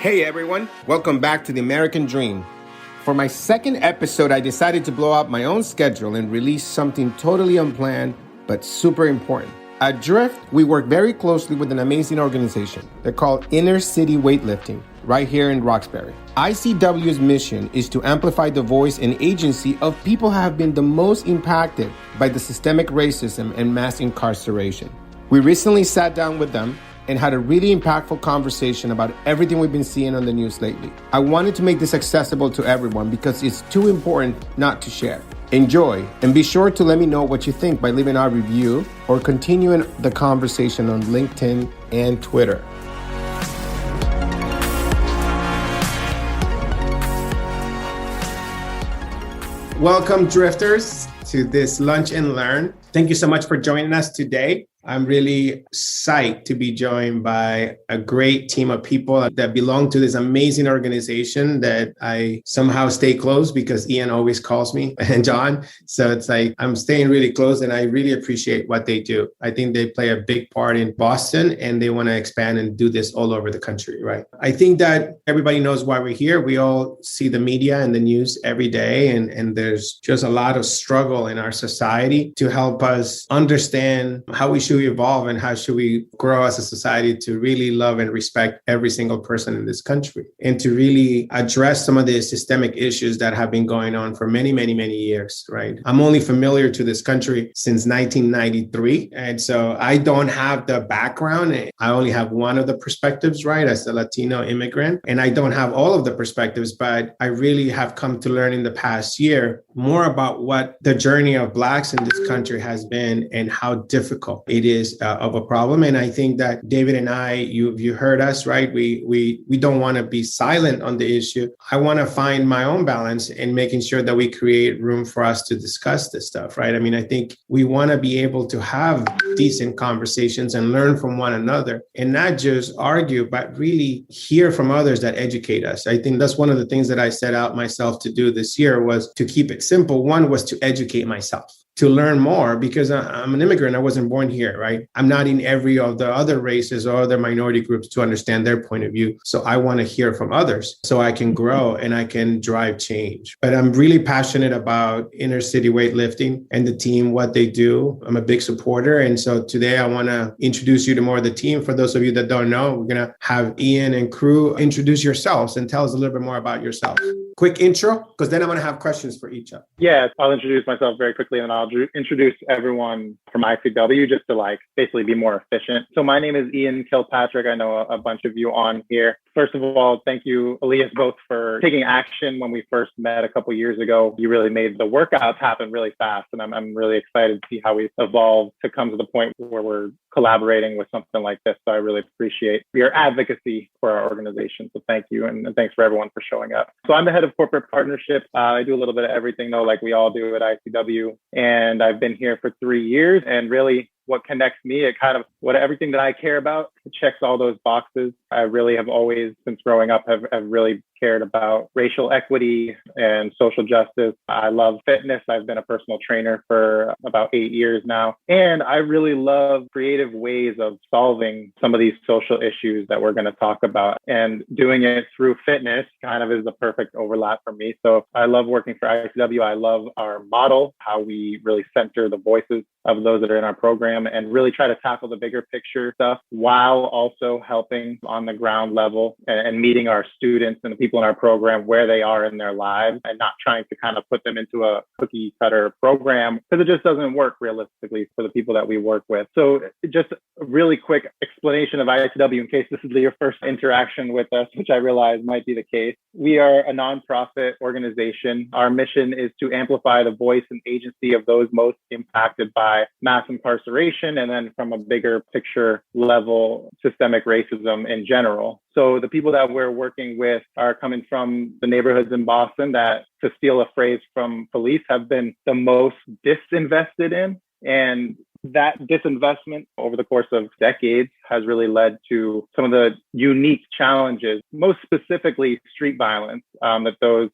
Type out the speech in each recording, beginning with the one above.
Hey everyone, welcome back to The American Dream. For my second episode, I decided to blow out my own schedule and release something totally unplanned, but super important. At Drift, we work very closely with an amazing organization. They're called Inner City Weightlifting, right here in Roxbury. ICW's mission is to amplify the voice and agency of people who have been the most impacted by the systemic racism and mass incarceration. We recently sat down with them and had a really impactful conversation about everything we've been seeing on the news lately. I wanted to make this accessible to everyone because it's too important not to share. Enjoy, and be sure to let me know what you think by leaving a review or continuing the conversation on LinkedIn and Twitter. Welcome, Drifters, to this Lunch and Learn. Thank you so much for joining us today. I'm really psyched to be joined by a great team of people that belong to this amazing organization that I somehow stay close because Ian always calls me and John. So it's like I'm staying really close and I really appreciate what they do. I think they play a big part in Boston and they want to expand and do this all over the country, right? I think that everybody knows why we're here. We all see the media and the news every day, and there's just a lot of struggle in our society to help us understand how we should evolve and how should we grow as a society to really love and respect every single person in this country and to really address some of the systemic issues that have been going on for many, many, many years, right? I'm only familiar to this country since 1993. And so I don't have the background. I only have one of the perspectives, right? As a Latino immigrant. And I don't have all of the perspectives, but I really have come to learn in the past year more about what the journey of Blacks in this country has been and how difficult it is of a problem. And I think that David and I, you heard us, right? We don't want to be silent on the issue. I want to find my own balance in making sure that we create room for us to discuss this stuff, right? I mean, I think we want to be able to have decent conversations and learn from one another and not just argue, but really hear from others that educate us. I think that's one of the things that I set out myself to do this year was to keep it simple. One was to educate myself, to learn more because I'm an immigrant. I wasn't born here, right? I'm not in every of the other races or other minority groups to understand their point of view. So I want to hear from others so I can grow and I can drive change. But I'm really passionate about Inner City Weightlifting and the team, what they do. I'm a big supporter. And so today I want to introduce you to more of the team. For those of you that don't know, we're going to have Ian and crew introduce yourselves and tell us a little bit more about yourself. Quick intro, because then I'm going to have questions for each of you. Yeah, I'll introduce myself very quickly and I'll introduce everyone from ICW just to basically be more efficient. So my name is Ian Kilpatrick. I know a bunch of you on here. First of all, thank you, Elias, both for taking action when we first met a couple of years ago. You really made the workouts happen really fast. And I'm really excited to see how we've evolved to come to the point where we're collaborating with something like this. So I really appreciate your advocacy for our organization. So thank you. And thanks for everyone for showing up. So I'm the head of corporate partnerships. I do a little bit of everything though, like we all do at ICW. And I've been here for 3 years, and really what connects me, everything that I care about, it checks all those boxes. I really have always, since growing up, have really cared about racial equity and social justice. I love fitness. I've been a personal trainer for about 8 years now. And I really love creative ways of solving some of these social issues that we're going to talk about. And doing it through fitness kind of is the perfect overlap for me. So I love working for ICW. I love our model, how we really center the voices of those that are in our program and really try to tackle the bigger picture stuff while also helping on the ground level and meeting our students and the people in our program where they are in their lives and not trying to kind of put them into a cookie cutter program because it just doesn't work realistically for the people that we work with. So just a really quick explanation of ICW in case this is your first interaction with us, which I realize might be the case. We are a nonprofit organization. Our mission is to amplify the voice and agency of those most impacted by mass incarceration and then from a bigger picture level, systemic racism in general. So the people that we're working with are coming from the neighborhoods in Boston that, to steal a phrase from police, have been the most disinvested in. And that disinvestment over the course of decades has really led to some of the unique challenges, most specifically street violence, that those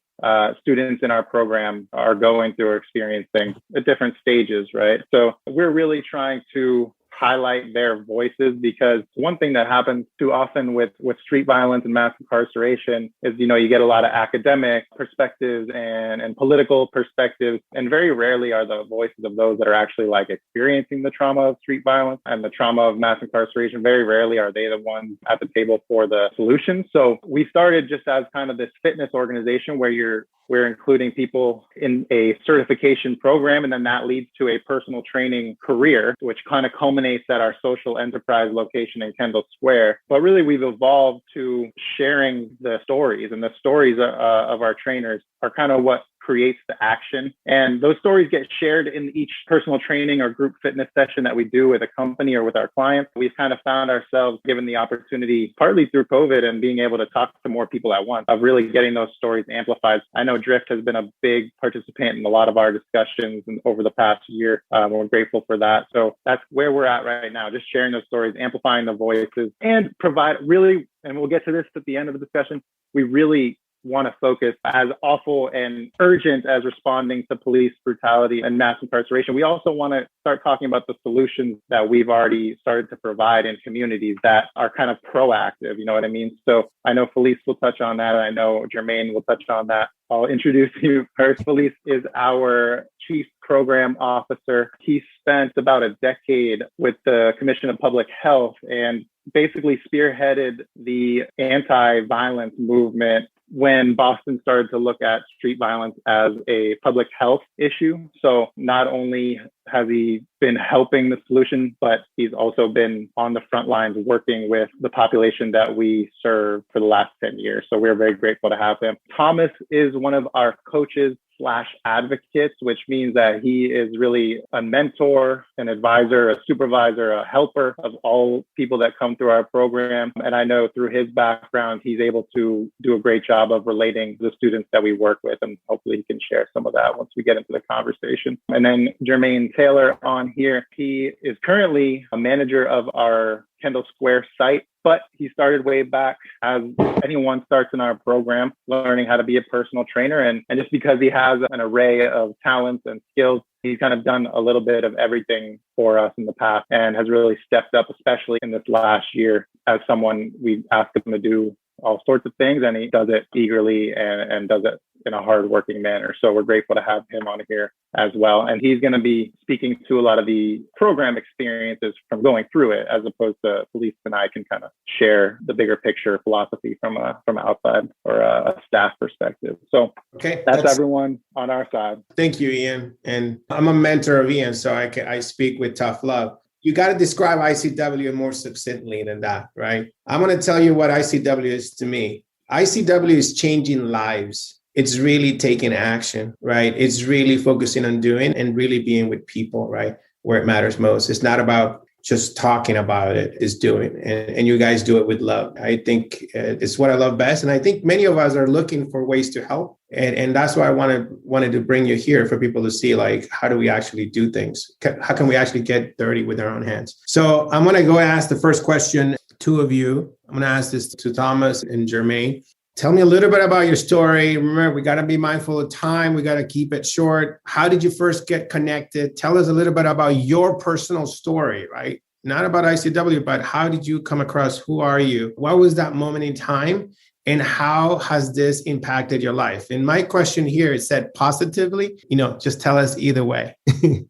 students in our program are going through or experiencing at different stages, right? So we're really trying to highlight their voices, because one thing that happens too often with street violence and mass incarceration is, you get a lot of academic perspectives and political perspectives, and very rarely are the voices of those that are actually like experiencing the trauma of street violence and the trauma of mass incarceration. Very rarely are they the ones at the table for the solution. So we started just as kind of this fitness organization where we're including people in a certification program, and then that leads to a personal training career, which kind of culminates at our social enterprise location in Kendall Square. But really, we've evolved to sharing the stories, and the stories of our trainers are kind of what creates the action. And those stories get shared in each personal training or group fitness session that we do with a company or with our clients. We've kind of found ourselves given the opportunity, partly through COVID and being able to talk to more people at once, of really getting those stories amplified. I know Drift has been a big participant in a lot of our discussions over the past year. We're grateful for that. So that's where we're at right now, just sharing those stories, amplifying the voices, and provide really, and we'll get to this at the end of the discussion, we really want to focus, as awful and urgent as responding to police brutality and mass incarceration. We also want to start talking about the solutions that we've already started to provide in communities that are kind of proactive. You know what I mean? So I know Felice will touch on that. And I know Jermaine will touch on that. I'll introduce you first. Felice is our Chief Program Officer. He spent about a decade with the Commission of Public Health and basically spearheaded the anti-violence movement when Boston started to look at street violence as a public health issue. So not only has he been helping the solution, but he's also been on the front lines working with the population that we serve for the last 10 years. So we're very grateful to have him. Thomas is one of our coaches / advocates, which means that he is really a mentor, an advisor, a supervisor, a helper of all people that come through our program. And I know through his background, he's able to do a great job of relating to the students that we work with. And hopefully he can share some of that once we get into the conversation. And then Jermaine Taylor on here, he is currently a manager of our Kendall Square site, but he started way back as anyone starts in our program, learning how to be a personal trainer. And just because he has an array of talents and skills, he's kind of done a little bit of everything for us in the past and has really stepped up, especially in this last year, as someone we asked him to do all sorts of things, and he does it eagerly and does it in a hardworking manner. So we're grateful to have him on here as well. And he's going to be speaking to a lot of the program experiences from going through it, as opposed to Felice and I can kind of share the bigger picture philosophy from outside or a staff perspective. So okay, that's everyone on our side. Thank you, Ian. And I'm a mentor of Ian, so I speak with tough love. You got to describe ICW more succinctly than that, right? I'm going to tell you what ICW is to me. ICW is changing lives. It's really taking action, right? It's really focusing on doing and really being with people, right? Where it matters most. It's not about just talking about it, it's doing. And you guys do it with love. I think it's what I love best. And I think many of us are looking for ways to help. And that's why I wanted to bring you here, for people to see, like, how do we actually do things? How can we actually get dirty with our own hands? So I'm going to go ask the first question, two of you. I'm going to ask this to Thomas and Jermaine. Tell me a little bit about your story. Remember, we got to be mindful of time. We got to keep it short. How did you first get connected? Tell us a little bit about your personal story, right? Not about ICW, but how did you come across? Who are you? What was that moment in time? And how has this impacted your life? And my question here is said positively, just tell us either way.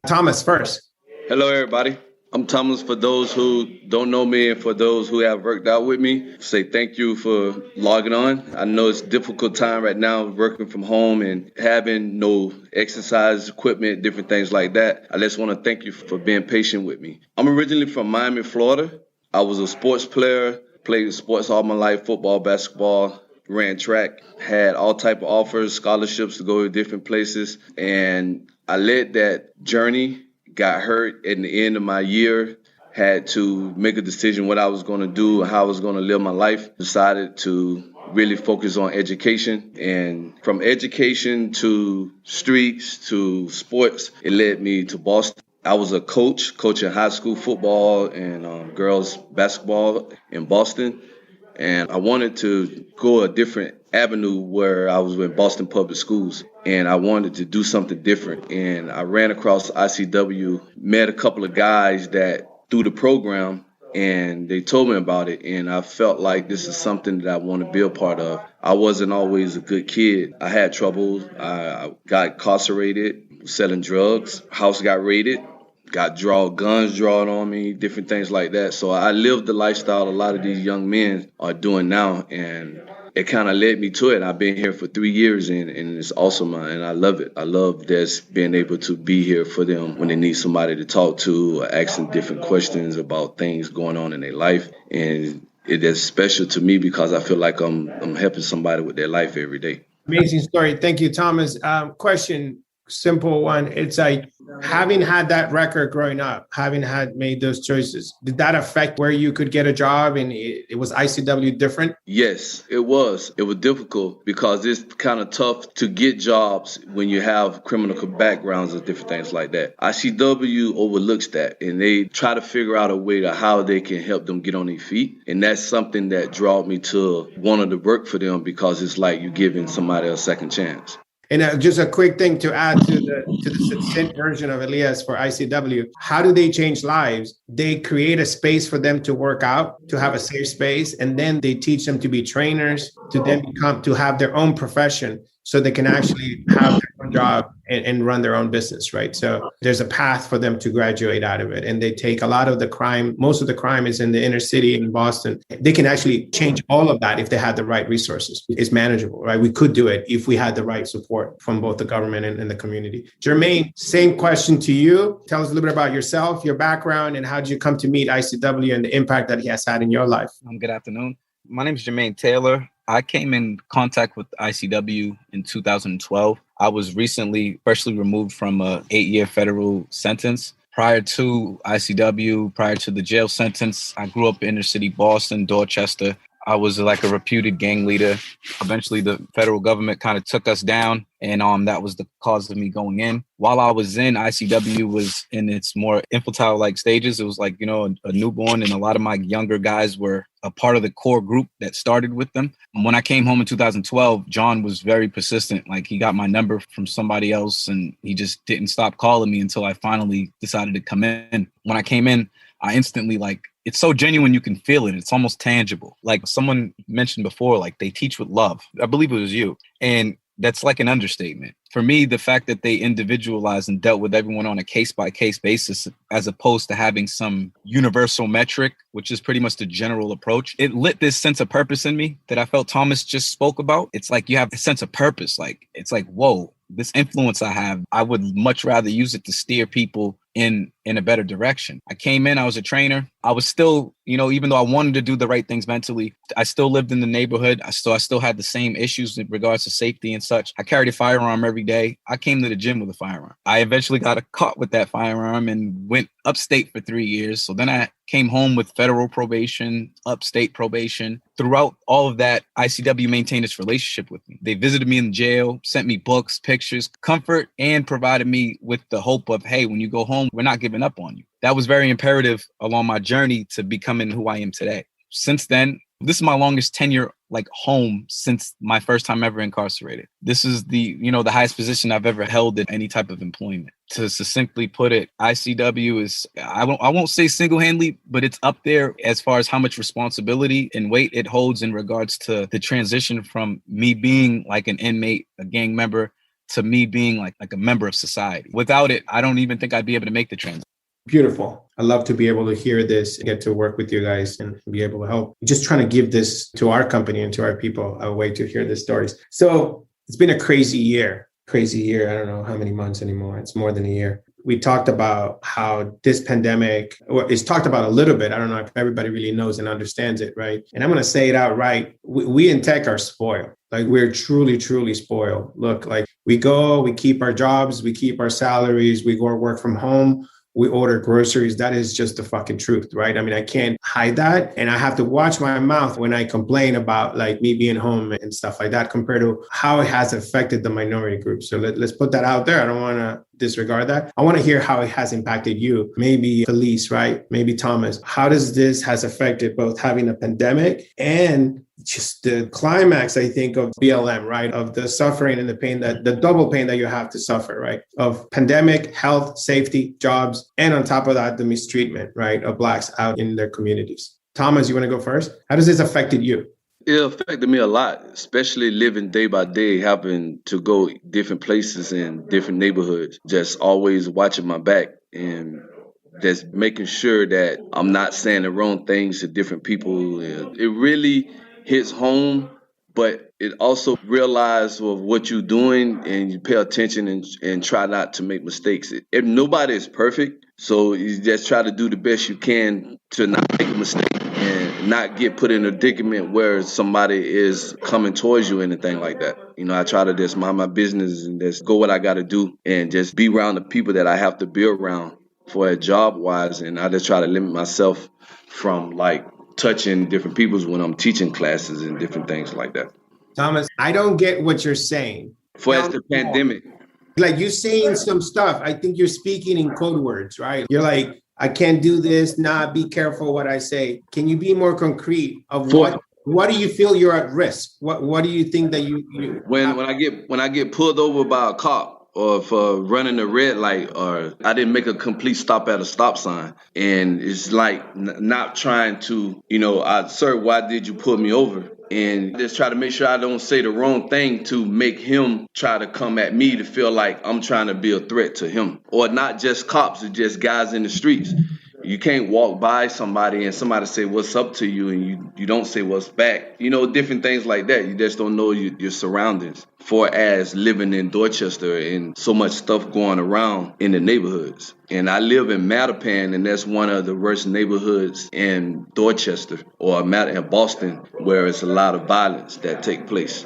Thomas first. Hello, everybody. I'm Thomas. For those who don't know me and for those who have worked out with me, say thank you for logging on. I know it's a difficult time right now working from home and having no exercise equipment, different things like that. I just want to thank you for being patient with me. I'm originally from Miami, Florida. I was a sports player, played sports all my life, football, basketball, ran track, had all type of offers, scholarships to go to different places. And I led that journey. Got hurt at the end of my year, had to make a decision what I was going to do, how I was going to live my life. Decided to really focus on education. And from education to streets to sports, it led me to Boston. I was a coaching high school football and girls basketball in Boston. And I wanted to go a different avenue where I was with Boston Public Schools. And I wanted to do something different. And I ran across ICW, met a couple of guys that through the program, and they told me about it, and I felt like this is something that I want to be a part of. I wasn't always a good kid. I had trouble. I got incarcerated, selling drugs. House got raided. Got guns drawn on me, different things like that. So I lived the lifestyle a lot of these young men are doing now, and it kind of led me to it. I've been here for 3 years, and it's awesome, and I love it. I love just being able to be here for them when they need somebody to talk to, or asking different questions about things going on in their life. And it is special to me because I feel like I'm helping somebody with their life every day. Amazing story. Thank you, Thomas. Question. Simple one. It's like, having had that record growing up, having had made those choices, did that affect where you could get a job? And it was ICW different? Yes, it was. It was difficult because it's kind of tough to get jobs when you have criminal backgrounds and different things like that. ICW overlooks that, and they try to figure out a way to how they can help them get on their feet. And that's something that drew me to wanting to work for them, because it's like you're giving somebody a second chance. And just a quick thing to add to the succinct version of Elias for ICW. How do they change lives? They create a space for them to work out, to have a safe space, and then they teach them to be trainers, to then to have their own profession, so they can actually have their own job and run their own business, right? So there's a path for them to graduate out of it. And they take a lot of the crime. Most of the crime is in the inner city in Boston. They can actually change all of that if they had the right resources. It's manageable, right? We could do it if we had the right support from both the government and the community. Jermaine, same question to you. Tell us a little bit about yourself, your background, and how did you come to meet ICW and the impact that he has had in your life? Good afternoon. My name is Jermaine Taylor. I came in contact with ICW in 2012. I was freshly removed from an 8-year federal sentence. Prior to ICW, prior to the jail sentence, I grew up in inner city Boston, Dorchester. I was like a reputed gang leader. Eventually, the federal government kind of took us down, and that was the cause of me going in. While I was in, ICW was in its more infantile-like stages. It was like, a newborn, and a lot of my younger guys were a part of the core group that started with them. When I came home in 2012, John was very persistent. Like, he got my number from somebody else, and he just didn't stop calling me until I finally decided to come in. When I came in, I instantly, it's so genuine, you can feel it. It's almost tangible. Like someone mentioned before, they teach with love. I believe it was you. And that's like an understatement. For me, the fact that they individualized and dealt with everyone on a case-by-case basis, as opposed to having some universal metric, which is pretty much the general approach, it lit this sense of purpose in me that I felt Thomas just spoke about. It's like you have a sense of purpose. It's like, whoa, this influence I have, I would much rather use it to steer people in a better direction. I came in, I was a trainer. I was still, even though I wanted to do the right things mentally, I still lived in the neighborhood. I still had the same issues in regards to safety and such. I carried a firearm every day. I came to the gym with a firearm. I eventually got caught with that firearm and went upstate for 3 years. So then I came home with federal probation, upstate probation. Throughout all of that, ICW maintained its relationship with me. They visited me in jail, sent me books, pictures, comfort, and provided me with the hope of, hey, when you go home, we're not giving up on you. That was very imperative along my journey to becoming who I am today. Since then, this is my longest tenure home since my first time ever incarcerated. This is the highest position I've ever held in any type of employment. To succinctly put it, ICW is, I won't say single-handedly, but it's up there as far as how much responsibility and weight it holds in regards to the transition from me being like an inmate, a gang member, to me being like a member of society. Without it, I don't even think I'd be able to make the transition. Beautiful. I love to be able to hear this, get to work with you guys and be able to help. Just trying to give this to our company and to our people, a way to hear the stories. So it's been a crazy year. I don't know how many months anymore. It's more than a year. We talked about how this pandemic, it's talked about a little bit. I don't know if everybody really knows and understands it, right? And I'm going to say it outright. We in tech are spoiled. We're truly, truly spoiled. Look, we go, we keep our jobs, we keep our salaries, we go work from home. We order groceries. That is just the fucking truth, right? I mean, I can't hide that. And I have to watch my mouth when I complain about me being home and stuff like that, compared to how it has affected the minority group. So let's put that out there. I don't want to disregard that. I want to hear how it has impacted you. Maybe Felice, right? Maybe Thomas. How does this has affected both having a pandemic and just the climax, I think, of BLM, right? Of the suffering and the pain, that the double pain that you have to suffer, right? Of pandemic, health, safety, jobs, and on top of that, the mistreatment, right, of Blacks out in their communities. Thomas, you want to go first? How does this affected you? It affected me a lot, especially living day by day, having to go different places in different neighborhoods, just always watching my back and just making sure that I'm not saying the wrong things to different people. It really hits home, but it also realize of what you're doing and you pay attention and try not to make mistakes. If nobody is perfect, so you just try to do the best you can to not make a mistake and not get put in a predicament where somebody is coming towards you or anything like that. I try to just mind my business and just go what I got to do and just be around the people that I have to be around for a job wise. And I just try to limit myself from like touching different peoples when I'm teaching classes and different things like that. Thomas, I don't get what you're saying. For as the pandemic. Like you're saying some stuff. I think you're speaking in code words, right? You're like, I can't do this. Nah, be careful what I say. Can you be more concrete of what do you feel you're at risk? What do you think that you when I get pulled over by a cop or for running a red light, or I didn't make a complete stop at a stop sign, and it's like not trying to, sir, why did you pull me over? And just try to make sure I don't say the wrong thing to make him try to come at me to feel like I'm trying to be a threat to him. Or not just cops, it's just guys in the streets. You can't walk by somebody and somebody say what's up to you and you don't say what's back. Different things like that. You just don't know your surroundings. For as living in Dorchester and so much stuff going around in the neighborhoods. And I live in Mattapan, and that's one of the worst neighborhoods in Dorchester or in Boston, where it's a lot of violence that take place.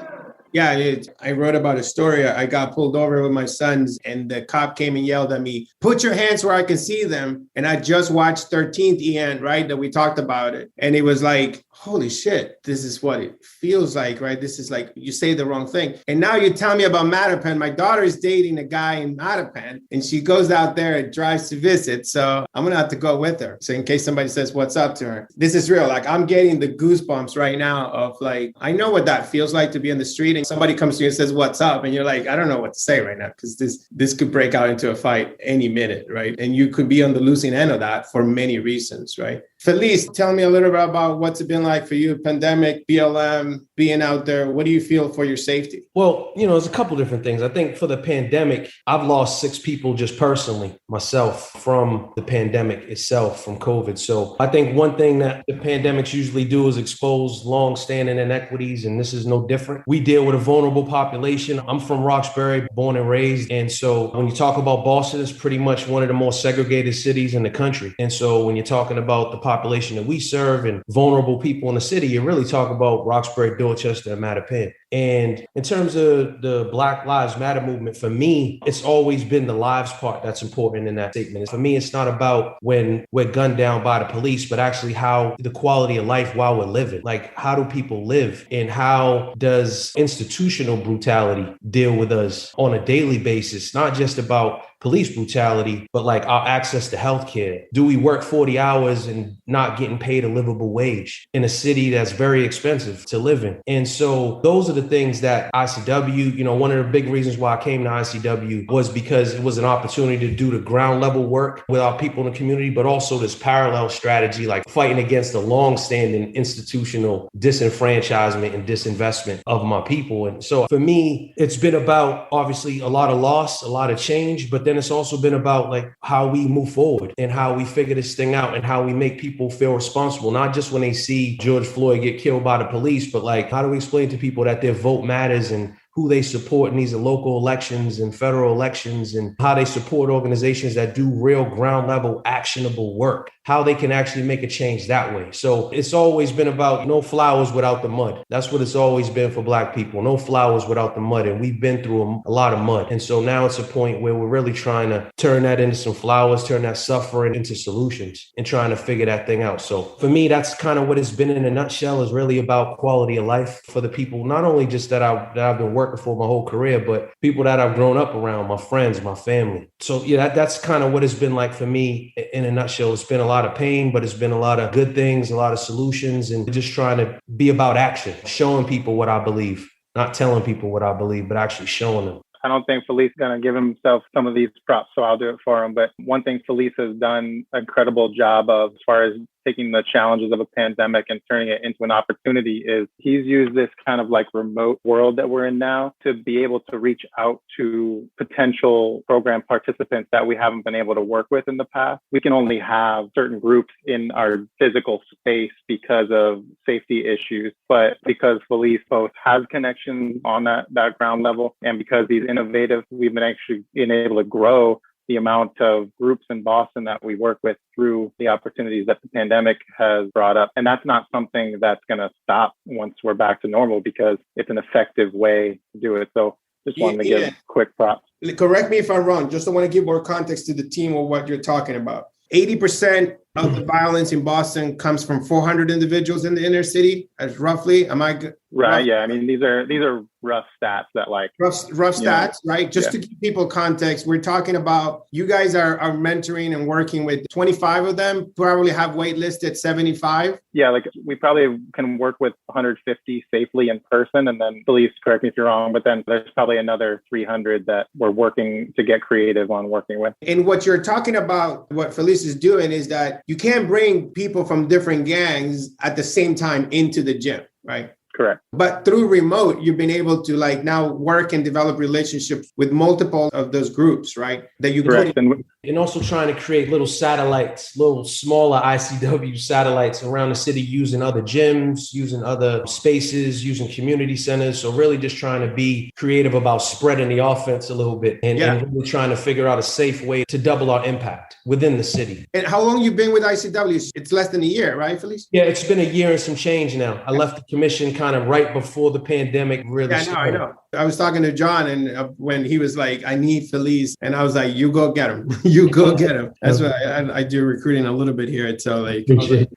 Yeah, I wrote about a story. I got pulled over with my sons and the cop came and yelled at me, put your hands where I can see them. And I just watched 13th, Ian, right? That we talked about it. And it was like, holy shit, this is what it feels like, right? This is like, you say the wrong thing. And now you tell me about Mattapan. My daughter is dating a guy in Mattapan and she goes out there and drives to visit. So I'm going to have to go with her. So in case somebody says what's up to her, this is real. Like I'm getting the goosebumps right now of like, I know what that feels like to be in the street and somebody comes to you and says, what's up? And you're like, I don't know what to say right now because this could break out into a fight any minute, right? And you could be on the losing end of that for many reasons, right? Felice, tell me a little bit about what's it been like for you, pandemic, BLM, being out there. What do you feel for your safety? Well, there's a couple different things. I think for the pandemic, I've lost 6 people just personally, myself, from the pandemic itself, from COVID. So I think one thing that the pandemics usually do is expose long-standing inequities, and this is no different. We deal with a vulnerable population. I'm from Roxbury, born and raised. And so when you talk about Boston, it's pretty much one of the most segregated cities in the country. And so when you're talking about the population that we serve and vulnerable people in the city, you really talk about Roxbury, Dorchester, and Mattapan. And in terms of the Black Lives Matter movement, for me, it's always been the lives part that's important in that statement. For me, it's not about when we're gunned down by the police, but actually how the quality of life while we're living. Like, how do people live? And how does institutional brutality deal with us on a daily basis? Not just about police brutality, but like our access to healthcare. Do we work 40 hours and not getting paid a livable wage in a city that's very expensive to live in? And so those are the things that ICW, one of the big reasons why I came to ICW was because it was an opportunity to do the ground level work with our people in the community, but also this parallel strategy, like fighting against the longstanding institutional disenfranchisement and disinvestment of my people. And so for me, it's been about obviously a lot of loss, a lot of change, but then it's also been about like how we move forward and how we figure this thing out and how we make people feel responsible, not just when they see George Floyd get killed by the police, but like, how do we explain to people that their vote matters and who they support in these local elections and federal elections, and how they support organizations that do real ground level actionable work, how they can actually make a change that way. So it's always been about no flowers without the mud. That's what it's always been for Black people. No flowers without the mud. And we've been through a lot of mud. And so now it's a point where we're really trying to turn that into some flowers, turn that suffering into solutions and trying to figure that thing out. So for me, that's kind of what it's been in a nutshell, is really about quality of life for the people, not only just that I've been working working for my whole career, but people that I've grown up around, my friends, my family. So yeah, that's kind of what it's been like for me in a nutshell. It's been a lot of pain, but it's been a lot of good things, a lot of solutions, and just trying to be about action, showing people what I believe, not telling people what I believe, but actually showing them. I don't think Felice is going to give himself some of these props, so I'll do it for him. But one thing Felice has done an incredible job of, as far as taking the challenges of a pandemic and turning it into an opportunity, is he's used this kind of like remote world that we're in now to be able to reach out to potential program participants that we haven't been able to work with in the past. We can only have certain groups in our physical space because of safety issues, but because Felice both has connections on that ground level, and because he's innovative, we've been able to grow the amount of groups in Boston that we work with through the opportunities that the pandemic has brought up. And that's not something that's going to stop once we're back to normal, because it's an effective way to do it. So just wanted to give quick props. Correct me if I'm wrong. Just want to give more context to the team of what you're talking about. 80% of the violence in Boston comes from 400 individuals in the inner city, as roughly. Am I good? Right. Yeah. I mean, these are rough stats that rough stats, right? Just to give people context, we're talking about you guys are mentoring and working with 25 of them, probably have wait listed 75. Yeah. Like we probably can work with 150 safely in person. And then please correct me if you're wrong, but then there's probably another 300 that we're working to get creative on working with. And what you're talking about, what Felice is doing is that you can't bring people from different gangs at the same time into the gym, right? Correct. But through remote, you've been able to like now work and develop relationships with multiple of those groups, right? That you correct. And also trying to create little satellites, little smaller ICW satellites around the city, using other gyms, using other spaces, using community centers. So really just trying to be creative about spreading the offense a little bit and really trying to figure out a safe way to double our impact within the city. And how long you been with ICW? It's less than a year, right, Felice? Yeah, it's been a year and some change now. I left the commission kind of right before the pandemic really started. I know. I was talking to John, and when he was like, I need Felice, and I was like, you go get him. You go get him. That's why I do recruiting a little bit here. So like,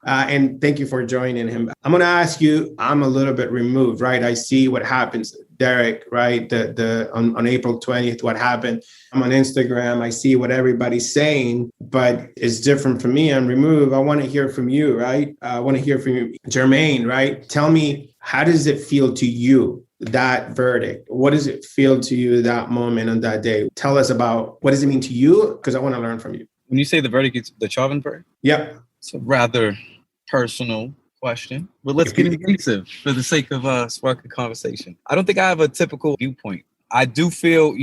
and thank you for joining him. I'm going to ask you, I'm a little bit removed, right? I see what happens. Derek, right? On April 20th, what happened? I'm on Instagram. I see what everybody's saying, but it's different for me. I'm removed. I want to hear from you, right? I want to hear from you, Jermaine, right? Tell me, how does it feel to you, that verdict? What does it feel to you that moment on that day? Tell us about what does it mean to you? Because I want to learn from you. When you say the verdict, it's the Chauvin verdict? Yep. It's a rather personal question, but let's get inclusive for the sake of sparking conversation. I don't think I have a typical viewpoint. I do feel,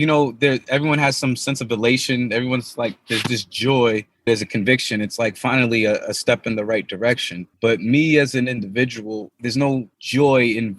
everyone has some sense of elation. Everyone's like, there's this joy. There's a conviction. It's like finally a step in the right direction. But me as an individual, there's no joy in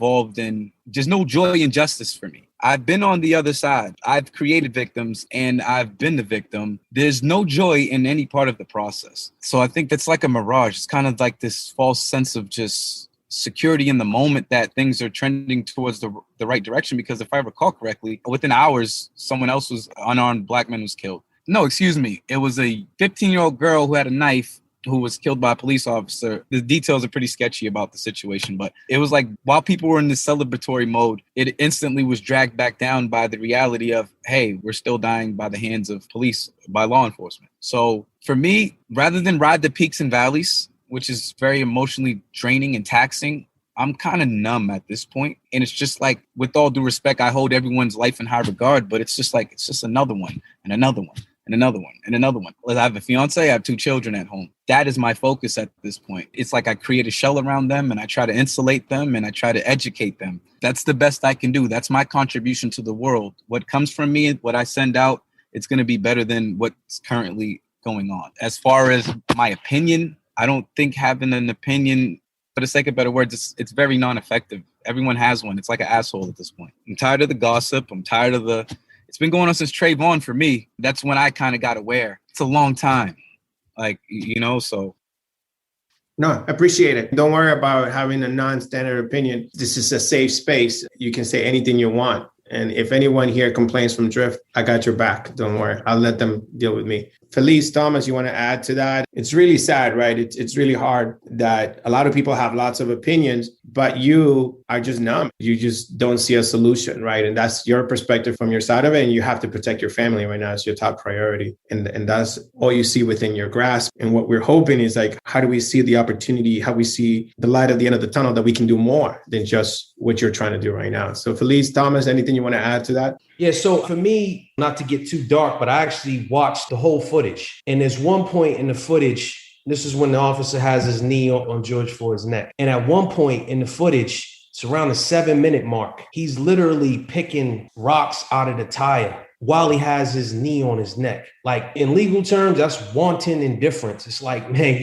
justice for me. I've been on the other side. I've created victims and I've been the victim. There's no joy in any part of the process. So I think that's like a mirage. It's kind of like this false sense of just security in the moment that things are trending towards the right direction. Because if I recall correctly, within hours, someone else unarmed black man was killed. No, excuse me. It was a 15-year-old girl who had a knife who was killed by a police officer. The details are pretty sketchy about the situation, but it was like while people were in this celebratory mode, it instantly was dragged back down by the reality of, hey, we're still dying by the hands of police, by law enforcement. So for me, rather than ride the peaks and valleys, which is very emotionally draining and taxing, I'm kind of numb at this point. And it's just like, with all due respect, I hold everyone's life in high regard, but it's just another one and another one. And another one, and another one. I have a fiance, I have 2 children at home. That is my focus at this point. It's like I create a shell around them and I try to insulate them and I try to educate them. That's the best I can do. That's my contribution to the world. What comes from me, what I send out, it's going to be better than what's currently going on. As far as my opinion, I don't think having an opinion, for the sake of better words, it's very non-effective. Everyone has one. It's like an asshole at this point. I'm tired of the gossip. I'm tired of it's been going on since Trayvon for me. That's when I kind of got aware. It's a long time. So. No, I appreciate it. Don't worry about having a non-standard opinion. This is a safe space. You can say anything you want. And if anyone here complains from Drift, I got your back. Don't worry. I'll let them deal with me. Felice, Thomas, you want to add to that? It's really sad, right? It's really hard that a lot of people have lots of opinions, but you are just numb. You just don't see a solution, right? And that's your perspective from your side of it. And you have to protect your family right now. It's your top priority. And that's all you see within your grasp. And what we're hoping is like, how do we see the opportunity, how we see the light at the end of the tunnel, that we can do more than just what you're trying to do right now. So Feliz, Thomas, anything you want to add to that? Yeah, so for me, not to get too dark, but I actually watched the whole footage. And there's one point in the footage, this is when the officer has his knee on George Floyd's neck. And at one point in the footage, it's around the 7-minute mark, he's literally picking rocks out of the tire while he has his knee on his neck. Like, in legal terms, that's wanton indifference. It's like, man,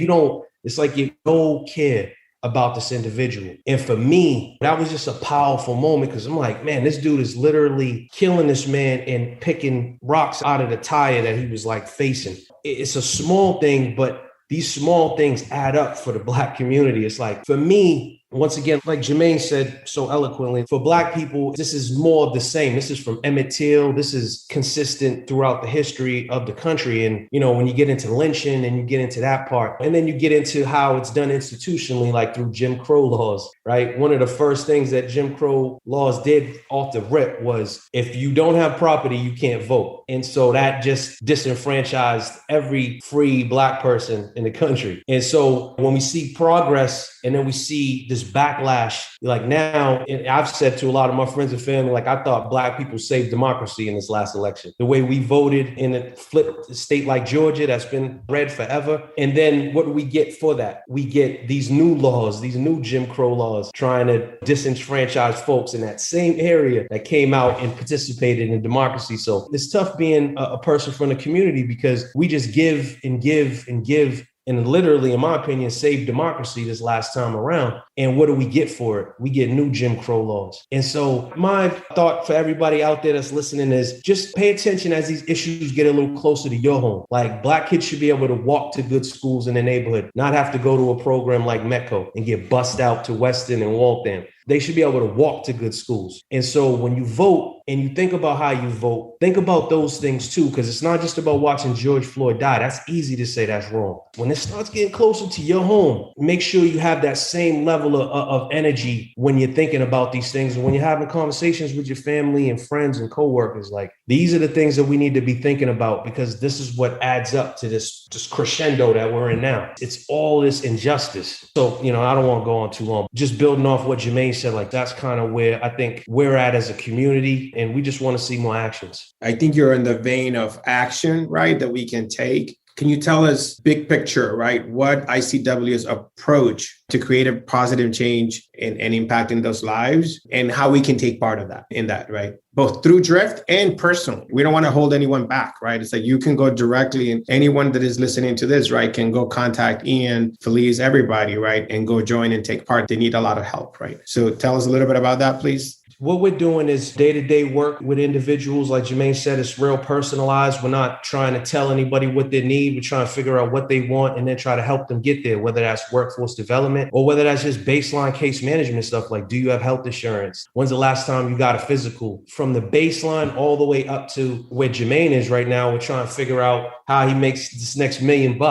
it's like you don't care about this individual. And for me, that was just a powerful moment, because I'm like, man, this dude is literally killing this man and picking rocks out of the tire that he was like facing. It's a small thing, but these small things add up for the Black community. It's like, for me, once again, like Jermaine said so eloquently, for Black people, this is more of the same. This is from Emmett Till. This is consistent throughout the history of the country. And, you know, when you get into lynching and you get into that part, and then you get into how it's done institutionally, like through Jim Crow laws, right? One of the first things that Jim Crow laws did off the rip was, if you don't have property, you can't vote. And so that just disenfranchised every free Black person in the country. And so when we see progress, and then we see this backlash, like now, and I've said to a lot of my friends and family, like, I thought Black people saved democracy in this last election. The way we voted in a flip state like Georgia, that's been red forever. And then what do we get for that? We get these new laws, these new Jim Crow laws, trying to disenfranchise folks in that same area that came out and participated in democracy. So it's tough being a person from the community, because we just give and give and give, and literally, in my opinion, saved democracy this last time around. And what do we get for it? We get new Jim Crow laws. And so my thought for everybody out there that's listening is, just pay attention as these issues get a little closer to your home. Like, Black kids should be able to walk to good schools in their neighborhood, not have to go to a program like Metco and get bussed out to Weston and Waltham. They should be able to walk to good schools. And so when you vote and you think about how you vote, think about those things too, because it's not just about watching George Floyd die. That's easy to say that's wrong. When it starts getting closer to your home, make sure you have that same level of energy when you're thinking about these things. And when you're having conversations with your family and friends and coworkers, like, these are the things that we need to be thinking about, because this is what adds up to this crescendo that we're in now. It's all this injustice. So, you know, I don't want to go on too long. Just building off what Jermaine said, like, that's kind of where I think we're at as a community, and we just want to see more actions. I think you're in the vein of action, right, that we can take. Can you tell us big picture, right, what ICW's approach to create a positive change and impacting those lives, and how we can take part of that in that, right? Both through Drift and personally. We don't want to hold anyone back, right? It's like, you can go directly, and anyone that is listening to this, right, can go contact Ian, Feliz, everybody, right, and go join and take part. They need a lot of help, right? So tell us a little bit about that, please. What we're doing is day-to-day work with individuals. Like Jermaine said, it's real personalized. We're not trying to tell anybody what they need. We're trying to figure out what they want and then try to help them get there, whether that's workforce development or whether that's just baseline case management stuff. Like, do you have health insurance? When's the last time you got a physical? From the baseline all the way up to where Jermaine is right now, we're trying to figure out how he makes this next $1 million.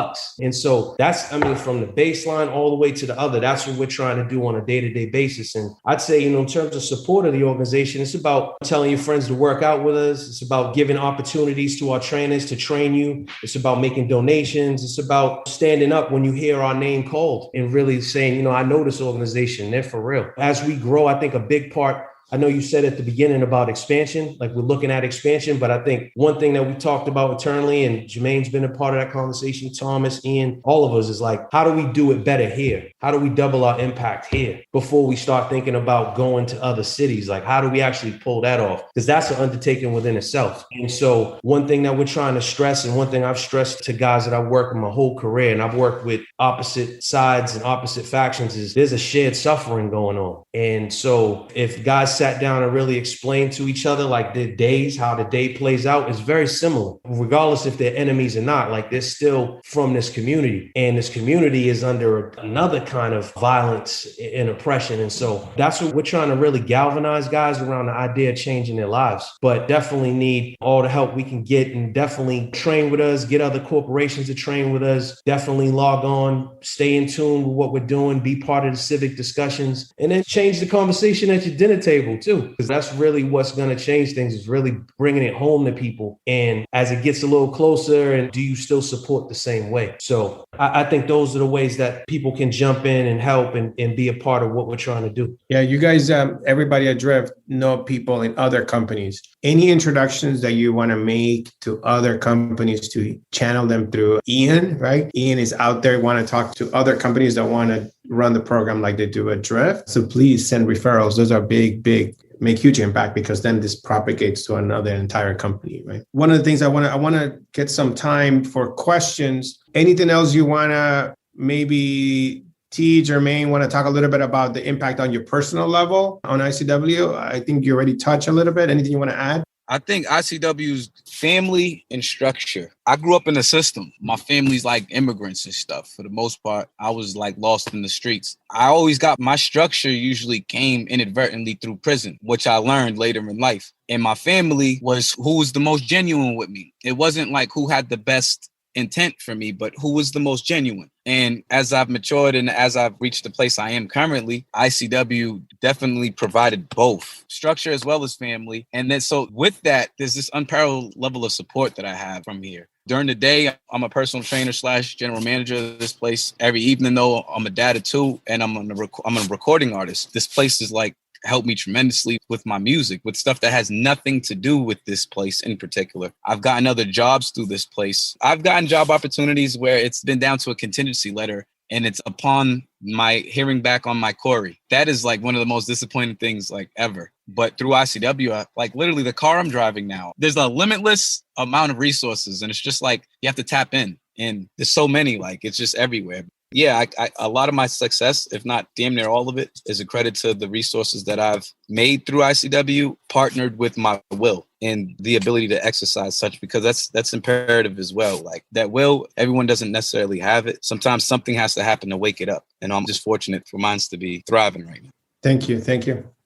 And so that's, from the baseline all the way to the other, that's what we're trying to do on a day-to-day basis. And I'd say, in terms of support of the organization, it's about telling your friends to work out with us. It's about giving opportunities to our trainers to train you. It's about making donations. It's about standing up when you hear our name called and really saying, I know this organization, they're for real. As we grow, I think a big part, I know you said at the beginning about expansion, like we're looking at expansion, but I think one thing that we talked about internally, and Jermaine's been a part of that conversation, Thomas, Ian, all of us, is like, how do we do it better here? How do we double our impact here before we start thinking about going to other cities? Like, how do we actually pull that off? Because that's an undertaking within itself. And so one thing that we're trying to stress, and one thing I've stressed to guys that I've worked with my whole career, and I've worked with opposite sides and opposite factions, is there's a shared suffering going on. And so if guys sat down and really explained to each other, like their days, how the day plays out is very similar, regardless if they're enemies or not. Like they're still from this community, and this community is under another kind of violence and oppression. And so that's what we're trying to really galvanize guys around, the idea of changing their lives. But definitely need all the help we can get, and definitely train with us, get other corporations to train with us, definitely log on, stay in tune with what we're doing, be part of the civic discussions, and then change the conversation at your dinner table too, because that's really what's going to change things, is really bringing it home to people. And as it gets a little closer, and do you still support the same way? So I think those are the ways that people can jump in and help and be a part of what we're trying to do. Yeah, you guys, everybody at Drift know people in other companies. Any introductions that you want to make to other companies to channel them through Ian, right? Ian is out there, want to talk to other companies that want to run the program like they do at Drift. So please send referrals. Those are big, make huge impact, because then this propagates to another entire company, right? One of the things I want to get some time for questions. Anything else you want to maybe Jermaine, want to talk a little bit about the impact on your personal level on ICW? I think you already touched a little bit. Anything you want to add? I think ICW's family and structure. I grew up in the system. My family's like immigrants and stuff. For the most part, I was like lost in the streets. I always got my structure usually came inadvertently through prison, which I learned later in life. And my family was who was the most genuine with me. It wasn't like who had the best intent for me, but who was the most genuine. And as I've matured and as I've reached the place I am currently, ICW definitely provided both structure as well as family. And then so with that, there's this unparalleled level of support that I have from here. During the day, I'm a personal trainer / general manager of this place. Every evening, though, I'm a dad of two, and I'm a recording artist. This place is like helped me tremendously with my music, with stuff that has nothing to do with this place in particular. I've gotten other jobs through this place. I've gotten job opportunities where it's been down to a contingency letter, and it's upon my hearing back on my query. That is like one of the most disappointing things like ever. But through ICW, like literally the car I'm driving now, there's a limitless amount of resources, and it's just like you have to tap in, and there's so many, like it's just everywhere. Yeah, a lot of my success, if not damn near all of it, is a credit to the resources that I've made through ICW, partnered with my will and the ability to exercise such, because that's imperative as well. Like that will, everyone doesn't necessarily have it. Sometimes something has to happen to wake it up. And I'm just fortunate for mine to be thriving right now. Thank you.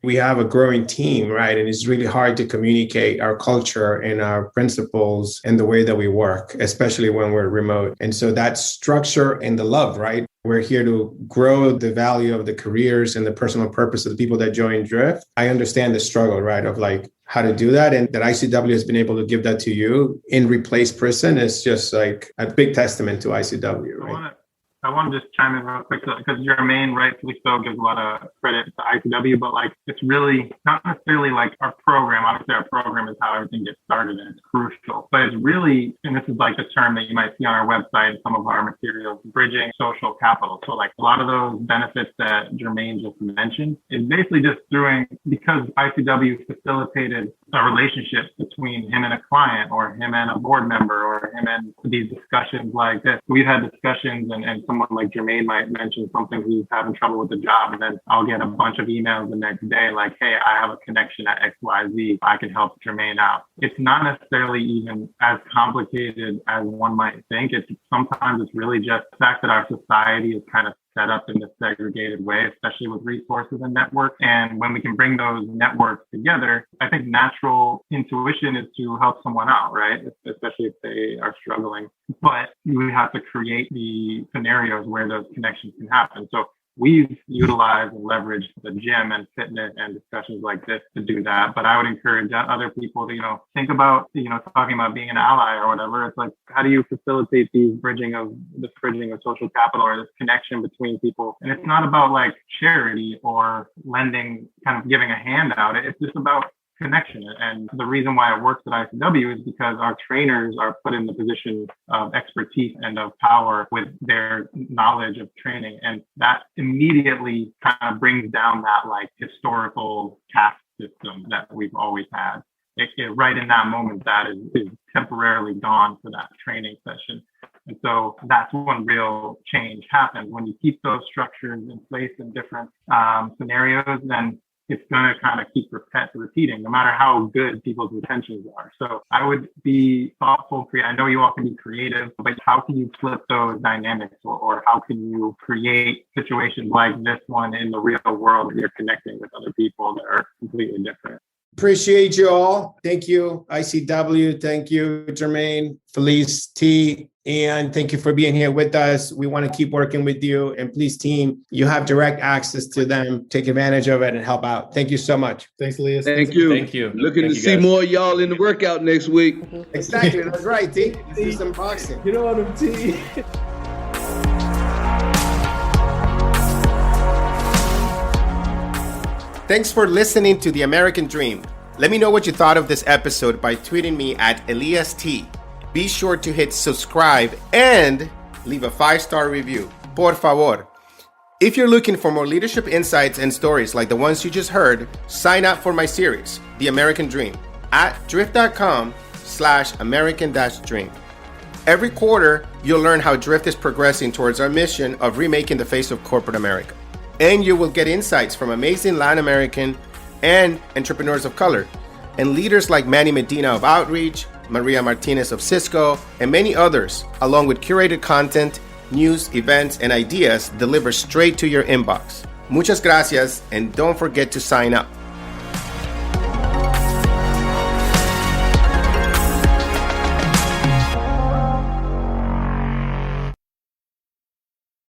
We have a growing team, right? And it's really hard to communicate our culture and our principles and the way that we work, especially when we're remote. And so that structure and the love, right? We're here to grow the value of the careers and the personal purpose of the people that join Drift. I understand the struggle, right? Of like how to do that. And that ICW has been able to give that to you in replace prison is just like a big testament to ICW, right? I want to just chime in real quick because Jermaine rightfully so gives a lot of credit to ICW, but like it's really not necessarily like our program. Obviously, our program is how everything gets started and it's crucial. But it's really, and this is like the term that you might see on our website and some of our materials, bridging social capital. So like a lot of those benefits that Jermaine just mentioned is basically just because ICW facilitated a relationship between him and a client or him and a board member or him and these discussions like this. We've had discussions and someone like Jermaine might mention something, he's having trouble with the job, and then I'll get a bunch of emails the next day like, hey, I have a connection at XYZ. I can help Jermaine out. It's not necessarily even as complicated as one might think. Sometimes it's really just the fact that our society is kind of set up in this segregated way, especially with resources and networks. And when we can bring those networks together, I think natural intuition is to help someone out, right? Especially if they are struggling. But we have to create the scenarios where those connections can happen. So we've utilized and leveraged the gym and fitness and discussions like this to do that. But I would encourage other people to, think about, talking about being an ally or whatever. It's like, how do you facilitate this bridging of social capital or this connection between people? And it's not about like charity or lending, kind of giving a handout. It's just about connection. And the reason why it works at ICW is because our trainers are put in the position of expertise and of power with their knowledge of training. And that immediately kind of brings down that like historical caste system that we've always had. Right in that moment, that is temporarily gone for that training session. And so that's when real change happens. When you keep those structures in place in different scenarios, then it's going to kind of keep repeating, no matter how good people's intentions are. So I would be thoughtful. I know you all can be creative, but how can you flip those dynamics, or how can you create situations like this one in the real world where you're connecting with other people that are completely different? Appreciate you all. Thank you, ICW. Thank you, Jermaine, Felice, T. And thank you for being here with us. We want to keep working with you. And please, team, you have direct access to them. Take advantage of it and help out. Thank you so much. Thanks, Elias. Thank you. Thank you. Looking Thank to you, see guys. more of y'all in the workout next week. Exactly. That's right, T. Let's do some boxing. You know what I'm T. Thanks for listening to The American Dream. Let me know what you thought of this episode by tweeting me at Elias T. Be sure to hit subscribe and leave a 5-star review. Por favor. If you're looking for more leadership insights and stories like the ones you just heard, sign up for my series, The American Dream, at drift.com/American-Dream. Every quarter, you'll learn how Drift is progressing towards our mission of remaking the face of corporate America. And you will get insights from amazing Latin American and entrepreneurs of color, and leaders like Manny Medina of Outreach, Maria Martinez of Cisco, and many others, along with curated content, news, events, and ideas delivered straight to your inbox. Muchas gracias, and don't forget to sign up.